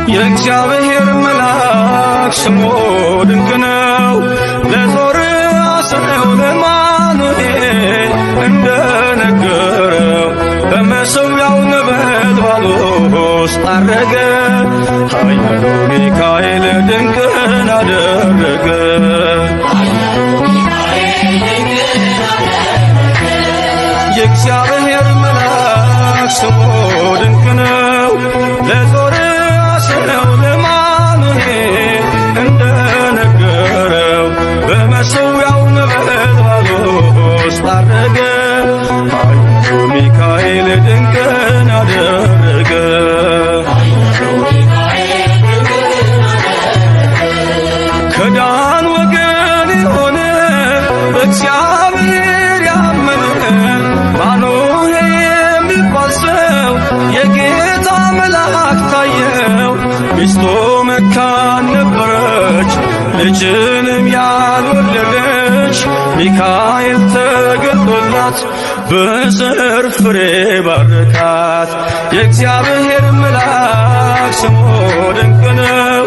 የእግዚአብሔር መልአክ ስሙ ድንቅ ነው። ለዞርአስረው ለማኑኤል እንደነገረው በመሠዊያው ነበልባል ውስጥ ዐረገ። ኃያሉ ሚካኤል ድንቅን አደረገ። የእግዚአብሔር መልአክ ስሙ ድንቅ ነው። ለዞርአስረው ለማኑኤል እንደነገረው በመሠዊያው ነበልባል ውስጥ ዐረገ። ኃያሉ ሚካኤል ድንቅን አደረገ። ከዳን ወገን የሆነ በእግዚአብሔር ያመነ ማኑሄ የሚባል ሰው የጌታ መልአክ ታየው። ሚስቱ መካን ነበረች፣ ልጅንም ያልወለደች። ሚካኤል ተገልጦላት በዘር ፍሬ ባረካት። የእግዚአብሔር መልአክ ስሙ ድንቅ ነው።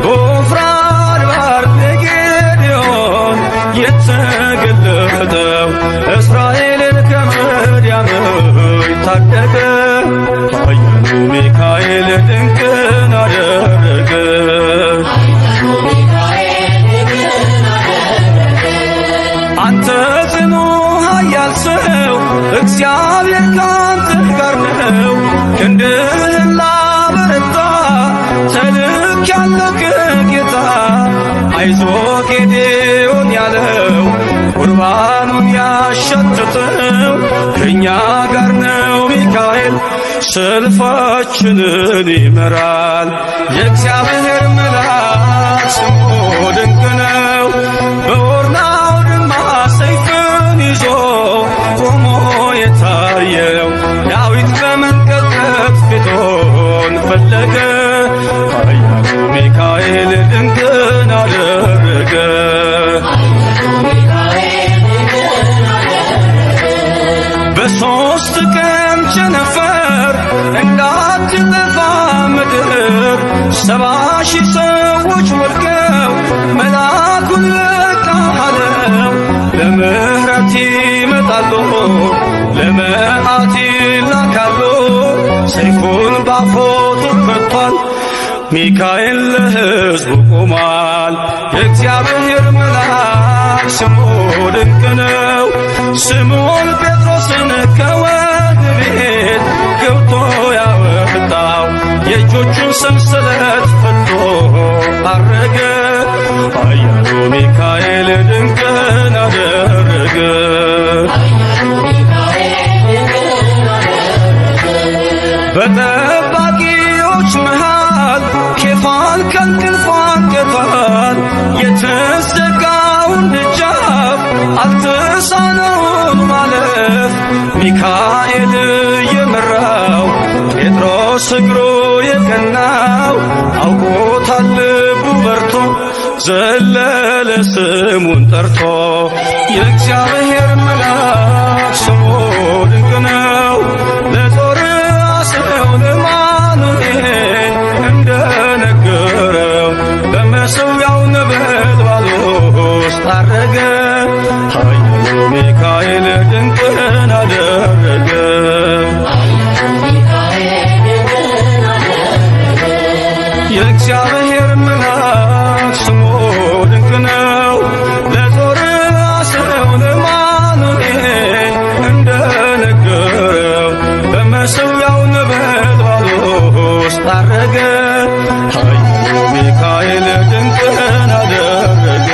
በወፍራም አድባር ለጌዴዎን የተገለጠው እስራኤልን ከምድያም ታደገ። ኃያሉ ሚካኤል ድንቅን አደረገ። አንተ ጽኑ ኃያል ሰው እግዚአብሔር ካንተ ጋር ነው። ክንድህን ላበረታ ተልኬአለሁ ከጌታ። አይዞህ ጌዴዎን ያለው ቁርባኑን ያሸተተው ከእኛ ጋር ነው ሚካኤል ሰልፋችንን ይመራል። የእግዚአብሔር መልአክ ስሙ ድንቅ ነው። በኦርናው ድማ ሰይፍን ይዞ ቆሞ የታየው ዳዊት በመንቀጥቀጥ ፊቱን ፈለገ። ኃያሉ ሚካኤል ድንቅን አደረገ። በሦስት ቀን ቸነፈር እንዳትጠፋ ምድር 70,000 ሰዎች ወድቀው መልአኩን በቃ አለው። ለምሕረት ይመጣሉ፣ ለመዓት ይላካሉ። ሰይፉን ባፎቱ ከቷል፣ ሚካኤል ለሕዝቡ ቆሟል። የእግዚአብሔር መልአክ ስሙ ድንቅ ነው። ስምዖን ጴጥሮስን ከወህኒ ቤት ገብቶ ያወጣው የእጆቹን ሰንሰለት ፈቶ ዐረገ። ኃያሉ ሚካኤል ድንቅን አደረገ። በጠባቂዎች መሃል ኬፋን ከእንቅልፉ አንገቷል። የተዘጋውን ደጃፍ አልተሳነውም ማለፍ። ሚካኤል የመራው ጴጥሮስ እግሩ የቀናው አውቆታል ልቡ በርቶ ዘለለ ስሙን ጠርቶ። የእግዚአብሔር መልአክ ስሙ ድንቅ ነው። ለዞርአስረው ለማኑኤል እንደነገረው በመሠዊያው ነበልባል ውስጥ ዐረገ። ኃያሉ ሚካኤል ድንቅን አደረገ። የእግዚአብሔር መልአክ ስሙ ድንቅ ነው። ለዞርአስረው ለማኑኤል እንደነገረው በመሠዊያው ነበልባል ውስጥ ዐረገ። ኃያሉ ሚካኤል ድንቅን አደረገ።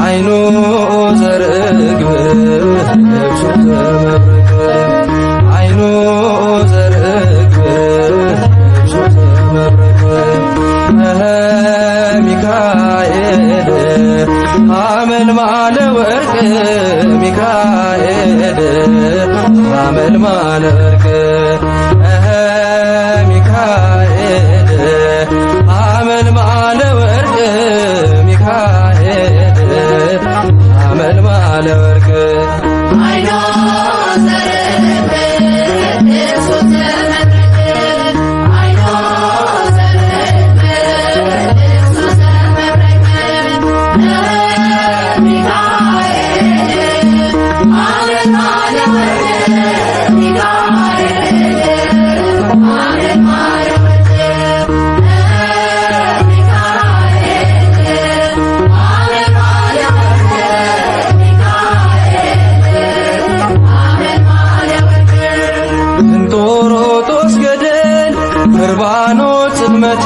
አይኑ ዘርግብ ልብሱ ዘመርግ አይኑ ዘርግብ ልብሱ ዘመርግ ሚካኤል ሐመልማለ ወርቅ ሚካኤል ሐመልማለ ወርቅ ሚካኤል ሐመልማለ ወርቅ ሚካኤል ሐመልማለ ወርቅ አይኖ ዘርግብ ልብሱ ዘመርግ አይኖ ዘርግብ ልብሱ ዘመርግ ሚካኤል ሐመልማለ ወርቅ ሚካኤል ሐመልማለ ወርቅ እንጦሮጦስ ገደል በርባኖስ ጽልመት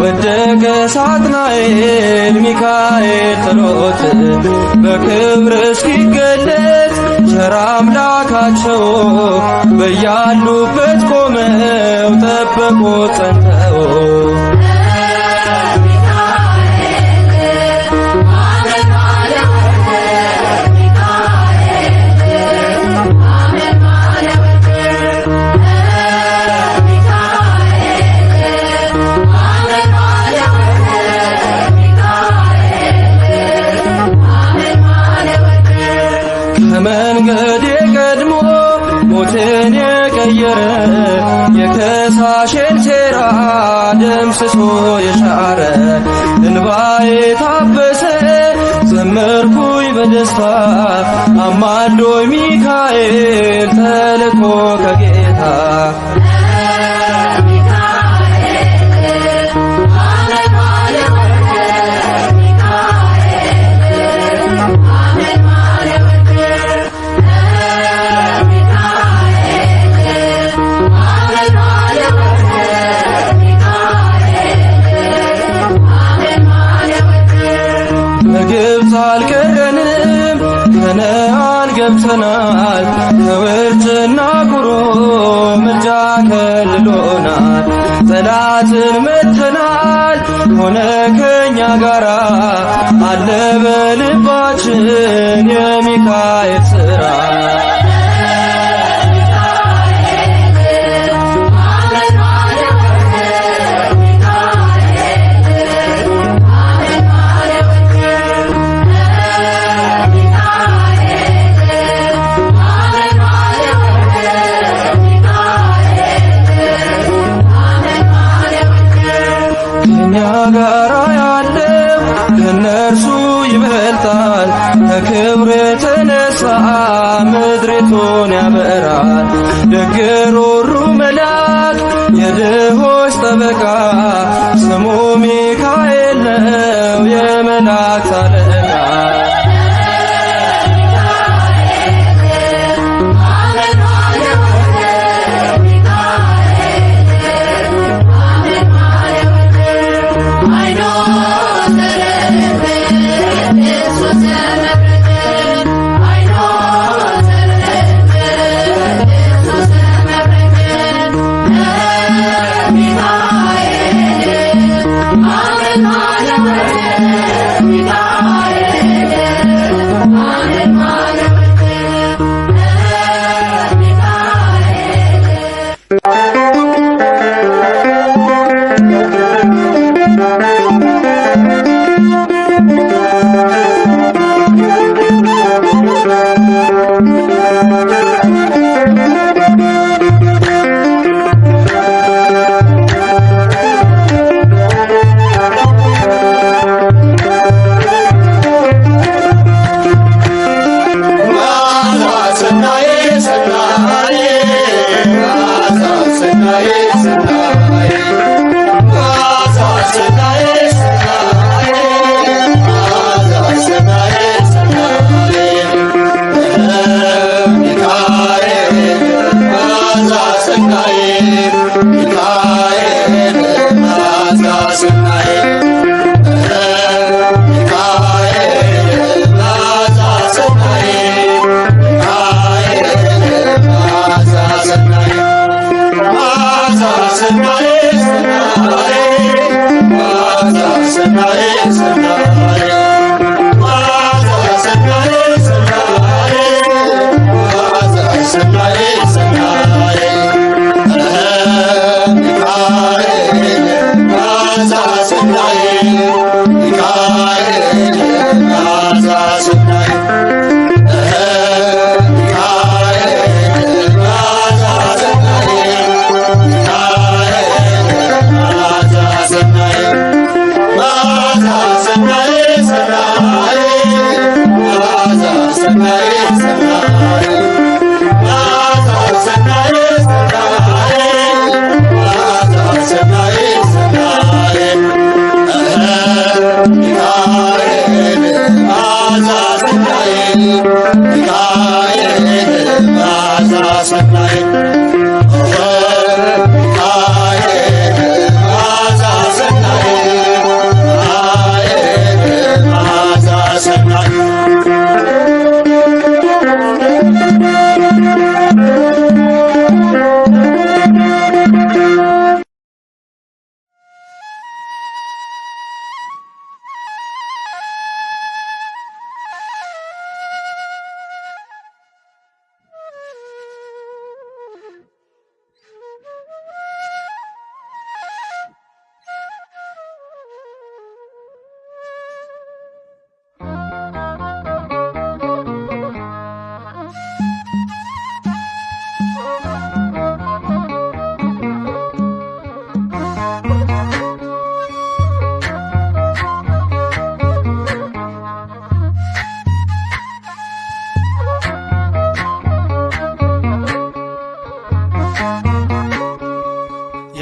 ወደቀ ሳጥናኤል ሚካኤል ጥሎት በክብር እስኪገለጽ ቸር አምላካቸው በያሉበት ቆመው ጠበቁት ጸንተው ከመንገዴ ቀድሞ ሞትን የቀየረ የከሳሼን ሴራ ደምስሶ የሻረ እንባዬ ታበሰ ዘመርኩኝ በደስታ አማልዶኝ ሚካኤል ተልኮ ከጌታ በግብፅ አልቀረንም ከነዓን ገብተናል ከውርጭና ቁሮ ምልጃ ከልሎናል ጠላትን መትተናል ሆነ ከኛ ጋራ አለ በልባችን የሚካኤል ሥራ ጋራ ያለው ከነርሱ ይበልጣል ከክብር የተነሳ ምድሪቱን ያበራል ደግ ሩሩ መልአክ የድሆች ጠበቃ ስሙ ሚካኤል ነው የመላእክት አለቃ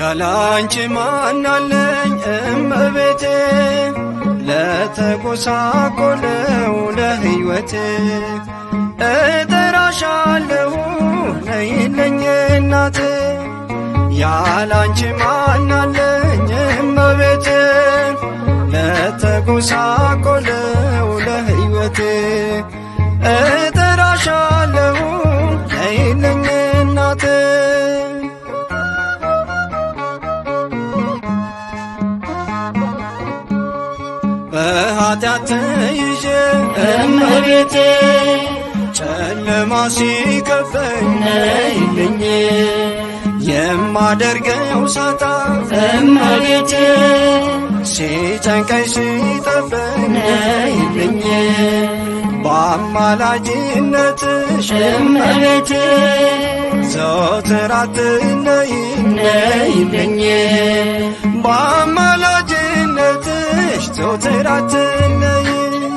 ያላንቺ ማናለኝ እመቤቴ ለተጎሳቆለው ለሕይወቴ እጠራሻለሁ ነይልኝ እናቴ ያላንቺ ማናለኝ እመቤቴ ለተጎሳቆለው ለሕይወቴ እጠራሻለሁ ነይልኝ እናቴ በኃጢአት ተይዤ እመቤቴ ጨለማ ሲከበኝ ነይልኝ የማደርገው ሳጣ እመቤቴ ሲጨንቀኝ ሲጠበኝ ነይልኝ በአማላጅነትሽ እመቤቴ ዘወትር አትለይኝ ነይልኝ በአማላጅነትሽ ዘወትር አትለይኝ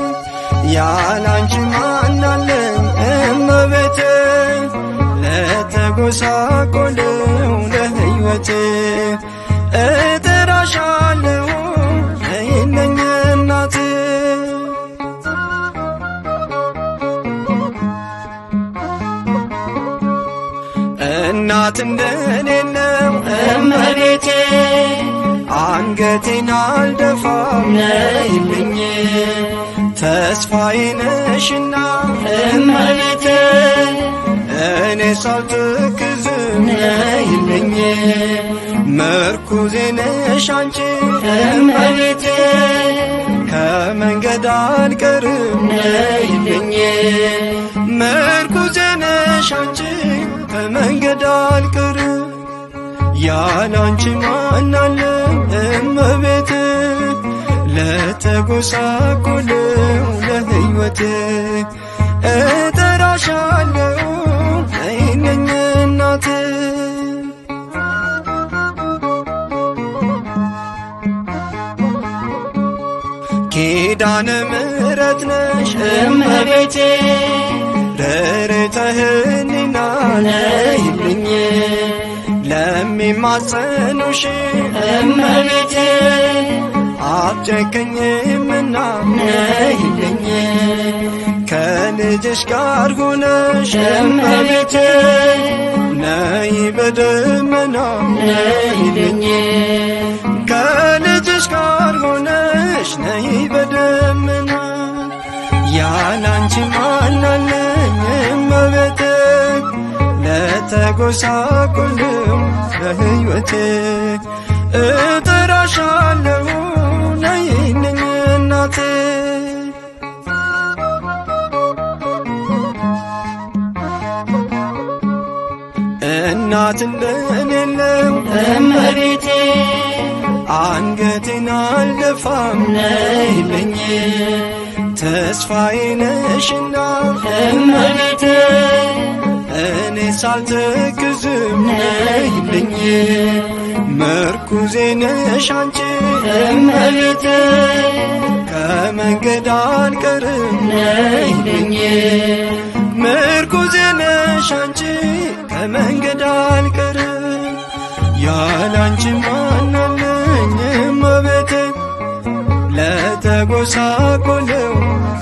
ያላንቺ ማናለኝ እመቤቴ ለተጎሳቆለው ለሕይወቴ እጠራሻለሁ ነይልኝ እናቴ እናት እንደሌለው እመቤቴ አንገቴን አልደፋም ነይልኝ ተስፋዬ ነሽና እመቤቴ እኔ ሳልተክዝም ነይልኝ ምርኩዜ ነሽ አንቺ እመቤቴ ከመንገድ አልቀርም ነይልኝ ምርኩዜ ነሽ አንቺ ከመንገድ አልቀርም ያላንቺ ማናለኝ እመቤቴ ለተጎሳቆለው ለሕይወቴ እጠራሻለሁ ነይልኝ እናቴ ኪዳነ ምሕረት ነሽ እመቤቴ ርርተ ሕሊና ነይልኝ ለሚማጸኑሽ እመቤቴ አትጨክኝምና ነይልኝ ከልጅሽ ጋር ሆነሽ እመቤቴ ነይ በደመና ነይልኝ ከልጅሽ ጋር ሆነሽ ነይ በደመና ያላንቺ ማናለኝ እመቤቴ ለተጎሳቆለው ለሕይወቴ እጠራሻለሁ ነይልኝ እናቴ እናት እንደሌለው እመቤቴ አንገቴን አልደፋም ነይልኝ ተስፋዬ ነሽና እመቤቴ እኔ ሳልተክዝም ነይልኝ ምርኩዜ ነሽ አንቺ እመቤቴ ከመንገድ አልቀርም ነይልኝ ምርኩዜ ነሽ አንቺ ከመንገድ አልቀርም ያላንቺ ማናለኝ እመቤቴ ለተጎሳቆለው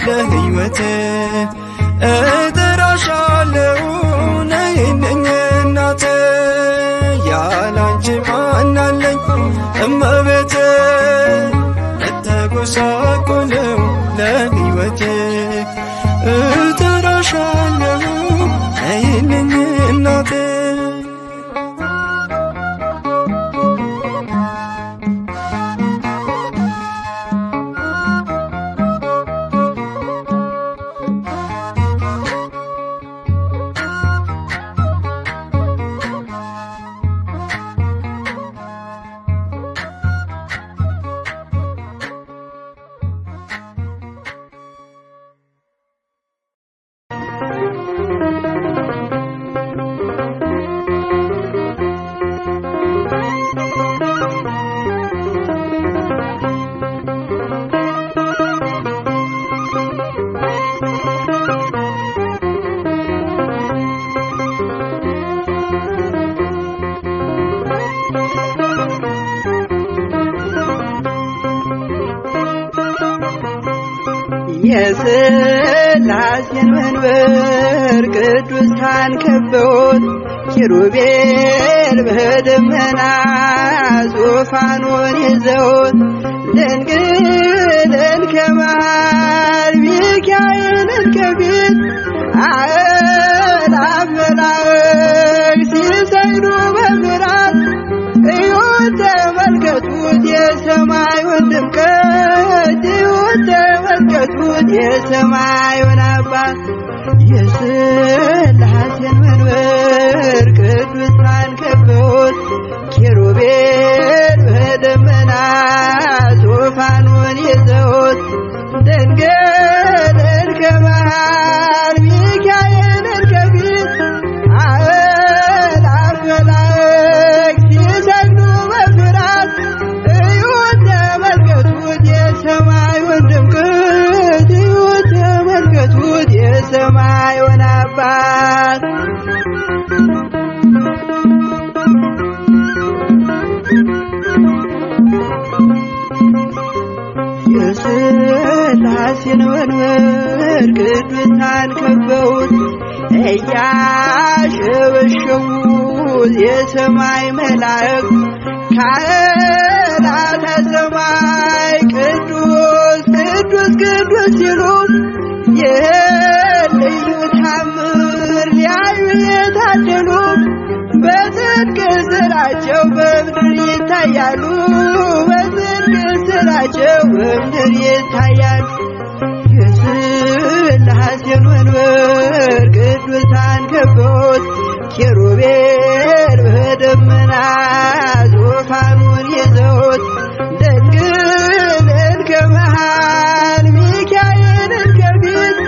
ለሕይወቴ እጠራሻለሁ ነይልኝ እናቴ ያላንቺ ማናለኝ እመቤቴ ለተጎሳቆለው ለሕይወቴ እጠራሻለሁ ነይልኝ እናቴ የሥላሴን መንበር ቅዱሳን ከበውት ኪሩቤል በደመና ዙፋኑን ይዘውት ድንግልን ከመሃል ሚካኤልን ከፊት አእላፍ መላእክት ሲሰግዱ በፍርሃት እዩት ተመልከቱት የሰማዩን ድምቀት እዩት ተመልከቱት የሰማዩን አባት የሥላሴን መንበር ቅዱሳን ከበውት ኪሩቤል በደመና ዙፋኑን ይዘውት ድንግልን ከመሃል ሚካኤልን ከፊት አእላፍ መላእክት ሲሰግዱ በፍርሃት እዩት ተመልከቱት የሰማዩን ድምቀት እዩት ተመልከቱት የሰማዩን አባት የሥላሴን መንበር ቅዱሳን ከበውት እያሸበሸቡት የሰማይ መላእክት ካህናተ ሰማይ ቅዱስ ቅዱስ ቅዱስ ሲሉት ይህን ልዩ ታምር ሊያዩ የታደሉ በጽድቅ ሥራቸው በምድር ይታያሉ በጽድቅ ሥራቸው በምድር ይታያሉ። የሥላሴን መንበር ቅዱሳን ከበውት ኪሩቤል በደመና ዙፋኑን ይዘውት ድንግልን ከመሃል ሚካኤልን ከፊት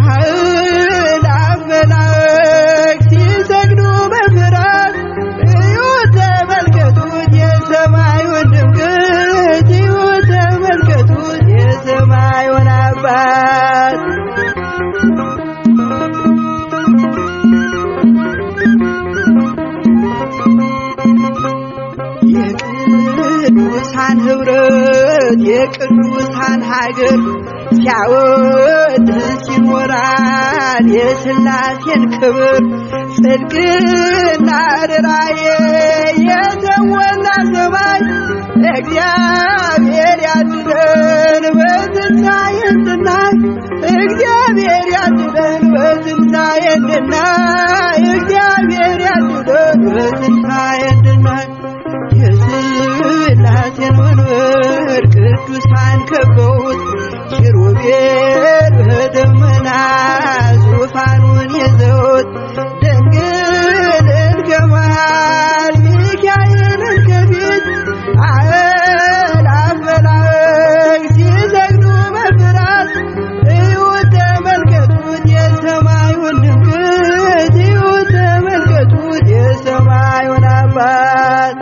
አእላፍ መላእክት ሲሰግዱ በፍርሃት እዩት ተመልከቱት የሰማዩን ድምቀት እዩት ተመልከቱት የሰማዩን አባት የቅዱሳን ኅብረት የቅዱሳን ሀገር ሲያወድስ ይኖራል የሥላሴን ክብር ጽድቅና ርራዬ የተሞላ ሰማይ እግዚአብሔር ያድነን በትንሣኤ እንድናይ እግዚአብሔር ያድነን በትንሣኤ እንድናይ እግዚአብሔር ያድነን በትንሣኤ እንድናይ የሥላሴን መንበር ቅዱሳን ከበውት ኪሩቤል በደመና ዙፋኑን ይዘውት ድንግልን ከመሃል ሚካኤልን ከፊት አእላፍ መላእክት ሲሰግዱ በፍርሃት እዩት ተመልከቱት የሰማዩን ድምቀት እዩት ተመልከቱት የሰማዩን አባት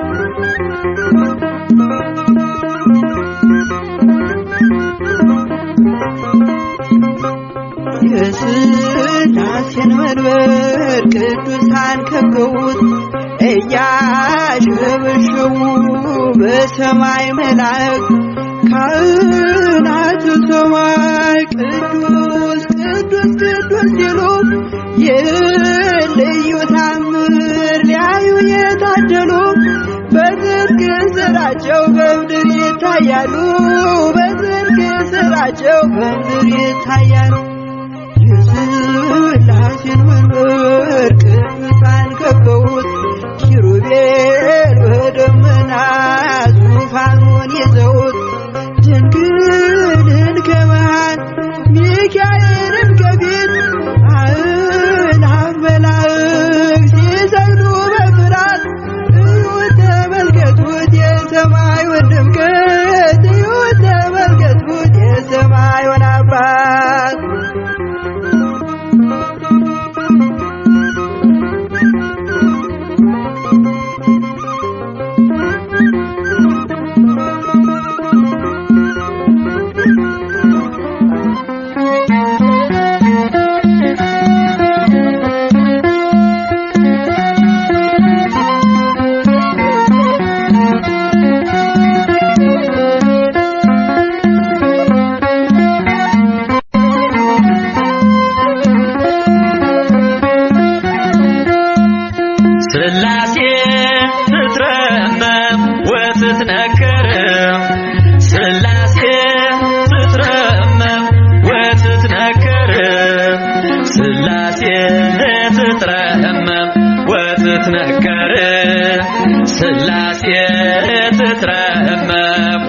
የሥላሴን መንበር ቅዱሳን ከበውት እያሸበሸቡ በሰማይ መላእክት ካህናተ ሰማይ ቅዱስ ቅዱስ ቅዱስ ሲሉ ይህን ልዩ ታምር ሊያዩ የታደሉ በጽድቅ ሥራቸው በምድር ይታያሉ በጽድቅ ሥራቸው በምድር ይታያሉ። የሥላሴን መንበር ቅዱሳን ከበውት ኪሩቤል በደመና ዙፋኑን ይዘውት ድንግልን ከመሃል ሚካኤልን ከፊት አእላፍ መላእክት ሲሰግዱ በፍርሃት እዩት ተመልከቱት የሰማዩን ድምቀት እዩት ተመልከቱት የሰማዩን አባት ስላሴ ትትረመም ወትትነከር ስላሴ ትትረመም ወትትነከር ስላሴ ትትረመም ወትትነከር ስላሴ ትትረመም